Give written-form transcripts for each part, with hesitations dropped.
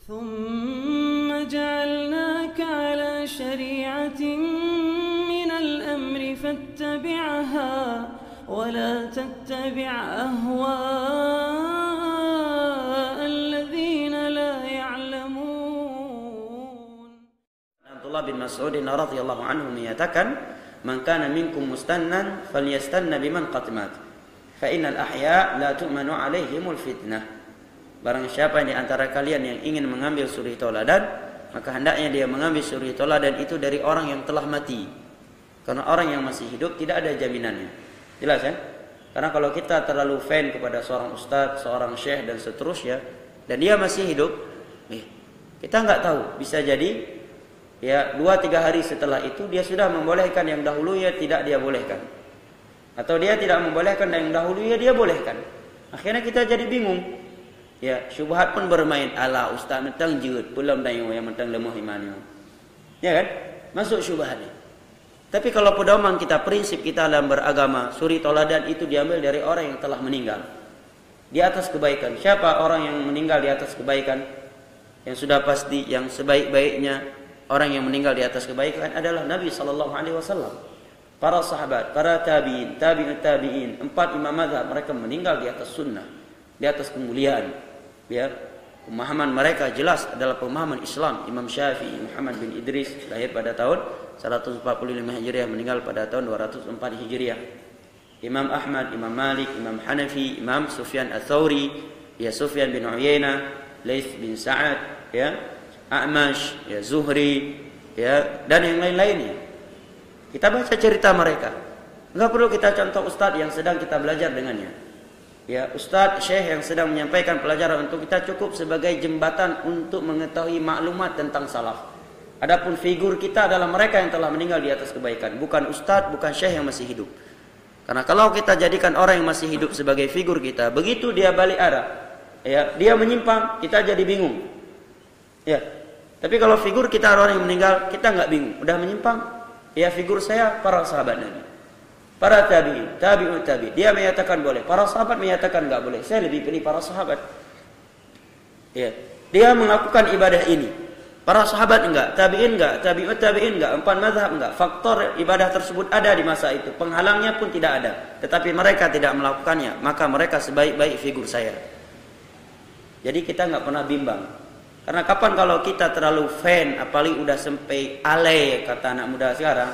ثم جعلناك على شريعة من الأمر فاتبعها ولا تتبع أهواء الذين لا يعلمون. Abdullah bin Mas'ud radhiyallahu anhu menyatakan, "Man kana minkum mustannan falyastanna biman qad mat, fa innal ahya la tu'manu alaihimul fitnah." Barang siapa di antara kalian yang ingin mengambil suri toladan, maka hendaknya dia mengambil suri toladan itu dari orang yang telah mati. Karena orang yang masih hidup tidak ada jaminannya. Jelas ya? Karena kalau kita terlalu fan kepada seorang ustadz, seorang syekh dan seterusnya, dan dia masih hidup, kita nggak tahu, bisa jadi ya 2-3 hari setelah itu dia sudah membolehkan yang dahulu ya tidak dia bolehkan, atau dia tidak membolehkan yang dahulu ya dia bolehkan. Akhirnya kita jadi bingung. Ya, syubhat pun bermain, ala ustaz mentang jeut belum dayo yang mentang lemah imannya. Ya kan? Masuk syubhat ni. Tapi kalau pedoman kita, prinsip kita dalam beragama, suri toladan itu diambil dari orang yang telah meninggal di atas kebaikan. Siapa orang yang meninggal di atas kebaikan? Yang sudah pasti, yang sebaik-baiknya orang yang meninggal di atas kebaikan adalah Nabi sallallahu alaihi wasallam. Para sahabat, para tabi'in, tabi'ut tabi'in, 4 imam mazhab, mereka meninggal di atas sunnah, di atas kemuliaan. Ya, pemahaman mereka jelas adalah pemahaman Islam. Imam Syafi'i Muhammad bin Idris lahir pada tahun 145 Hijriah, meninggal pada tahun 204 Hijriah. Imam Ahmad, Imam Malik, Imam Hanafi, Imam Sufyan Ats-Tsauri, ya Sufyan bin Uyainah, Laits bin Sa'ad, ya A'mash, ya Zuhri, ya dan yang lain-lainnya. Kita baca cerita mereka. Enggak perlu kita contoh ustadz yang sedang kita belajar dengannya. Ya, ustadz, syekh yang sedang menyampaikan pelajaran untuk kita cukup sebagai jembatan untuk mengetahui maklumat tentang salaf. Adapun figur kita adalah mereka yang telah meninggal di atas kebaikan, bukan ustadz, bukan syekh yang masih hidup. Karena kalau kita jadikan orang yang masih hidup sebagai figur kita, begitu dia balik arah, ya, dia menyimpang, kita jadi bingung. Ya. Tapi kalau figur kita orang yang meninggal, kita nggak bingung, udah menyimpang. Ya, figur saya para sahabat Nabi. Para tabi'in, tabi'ut tabi'in, dia menyatakan boleh. Para sahabat menyatakan enggak boleh. Saya lebih pilih para sahabat. Ya, dia melakukan ibadah ini. Para sahabat enggak, tabi'in enggak, tabi'ut tabi'in enggak, 4 mazhab enggak. Faktor ibadah tersebut ada di masa itu. Penghalangnya pun tidak ada. Tetapi mereka tidak melakukannya, maka mereka sebaik-baik figur saya. Jadi kita enggak pernah bimbang. Karena kapan kalau kita terlalu fan, apalagi udah sampai alay kata anak muda sekarang,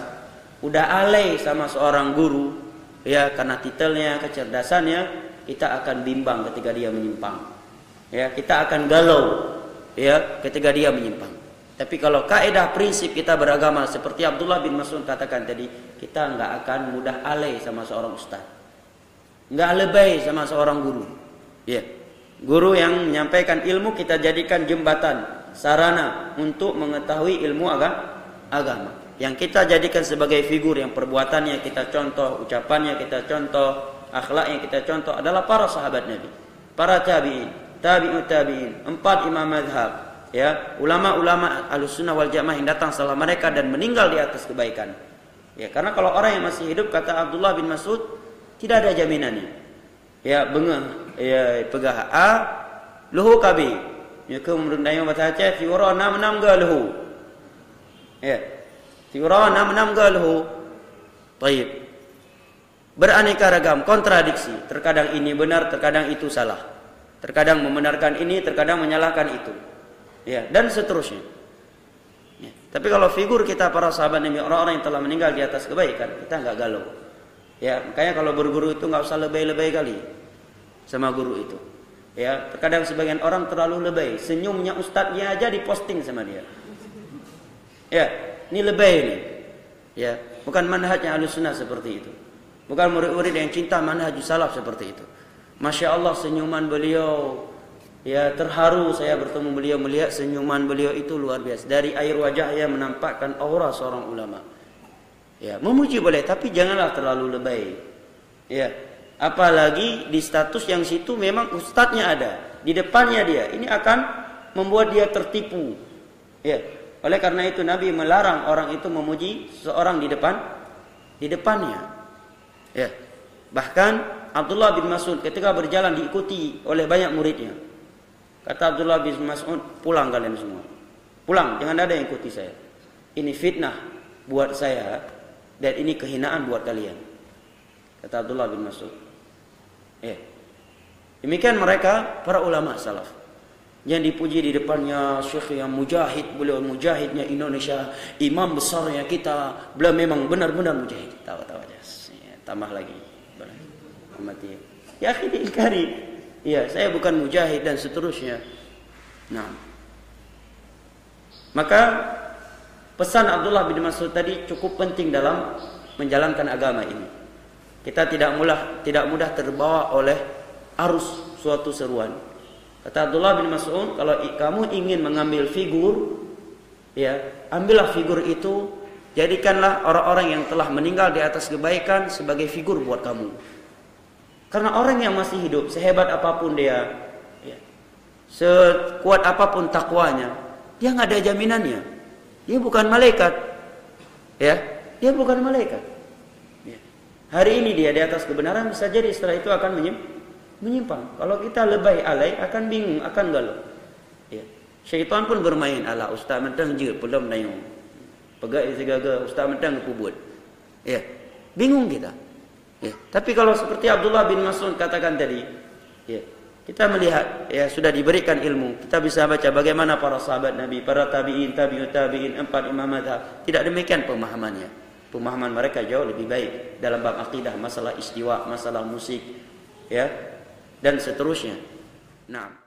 udah alay sama seorang guru, ya karena titelnya, kecerdasannya, kita akan bimbang ketika dia menyimpang. Ya, kita akan galau, ya ketika dia menyimpang. Tapi kalau kaidah prinsip kita beragama seperti Abdullah bin Mas'ud katakan tadi, kita nggak akan mudah alay sama seorang ustaz, nggak lebay sama seorang guru. Ya, guru yang menyampaikan ilmu kita jadikan jembatan, sarana untuk mengetahui ilmu agama. Yang kita jadikan sebagai figur yang perbuatannya kita contoh, ucapannya kita contoh, akhlaknya kita contoh adalah para sahabat Nabi, para tabi'in, tabi'ut tabi'in, 4 imam mazhab, ya, ulama-ulama Ahlussunnah wal Jamaah yang datang setelah mereka dan meninggal di atas kebaikan. Ya, karena kalau orang yang masih hidup, kata Abdullah bin Mas'ud, tidak ada jaminannya. Ya, bengah, ya pegah a luhu kabi. Ya, kemudian dayo bataca fi urana menamga luhu. Ya. Tiurana menamgalhu. Baik. Beraneka ragam, kontradiksi. Terkadang ini benar, terkadang itu salah. Terkadang membenarkan ini, terkadang menyalahkan itu. Ya, dan seterusnya. Ya. Tapi kalau figur kita para sahabat Nabi, orang-orang yang telah meninggal di atas kebaikan, kita enggak galau. Ya, makanya kalau berguru itu enggak usah lebay-lebay kali sama guru itu. Ya, terkadang sebagian orang terlalu lebay, senyumnya ustadznya aja diposting sama dia. Ya, ini lebay ini. Ya, bukan manhajnya Ahlussunnah seperti itu. Bukan murid-murid yang cinta manhajus salaf seperti itu. Masya Allah senyuman beliau, ya terharu saya bertemu beliau, melihat senyuman beliau itu luar biasa. Dari air wajahnya menampakkan aura seorang ulama. Ya, memuji boleh, tapi janganlah terlalu lebay. Ya, apalagi di status yang situ memang ustadznya ada, di depannya dia. Ini akan membuat dia tertipu. Ya. Oleh karena itu Nabi melarang orang itu memuji seorang di depannya. Ya. Bahkan Abdullah bin Mas'ud ketika berjalan diikuti oleh banyak muridnya. Kata Abdullah bin Mas'ud, pulang kalian semua. Pulang, jangan ada yang ikuti saya. Ini fitnah buat saya dan ini kehinaan buat kalian. Kata Abdullah bin Mas'ud. Demikian mereka para ulama salaf. Yang dipuji di depannya syekh yang mujahid, beliau mujahidnya Indonesia, imam besarnya kita, beliau memang benar-benar mujahid. Tawa-tawa aja. Tambah lagi. Mati. Ya akhi diingkari. Ya, saya bukan mujahid dan seterusnya. Nah. Maka pesan Abdullah bin Mas'ud tadi cukup penting dalam menjalankan agama ini. Kita tidak mudah terbawa oleh arus suatu seruan. Kata Abdullah bin Mas'ud, kalau kamu ingin mengambil figur, ya, ambillah figur itu, jadikanlah orang-orang yang telah meninggal di atas kebaikan sebagai figur buat kamu. Karena orang yang masih hidup, sehebat apapun dia, ya, sekuat apapun takwanya, dia nggak ada jaminannya. Dia bukan malaikat, ya, dia bukan malaikat. Ya. Hari ini dia di atas kebenaran, bisa jadi setelah itu akan menyimpang. Kalau kita lebay alay, akan bingung, akan galau. Ya. Syaitan pun bermain ala ustaz mentang je belum nayung. Pegai segaga ustaz mentang kubut. Ya, bingung kita. Ya. Tapi kalau seperti Abdullah bin Mas'ud katakan tadi, ya, kita melihat, ya, sudah diberikan ilmu, kita bisa baca bagaimana para sahabat Nabi, para tabi'in, tabi'ut tabi'in, 4 imam mazhab. Tidak demikian pemahamannya. Pemahaman mereka jauh lebih baik dalam bab akidah, masalah istiwa, masalah musik, ya, dan seterusnya. Nah.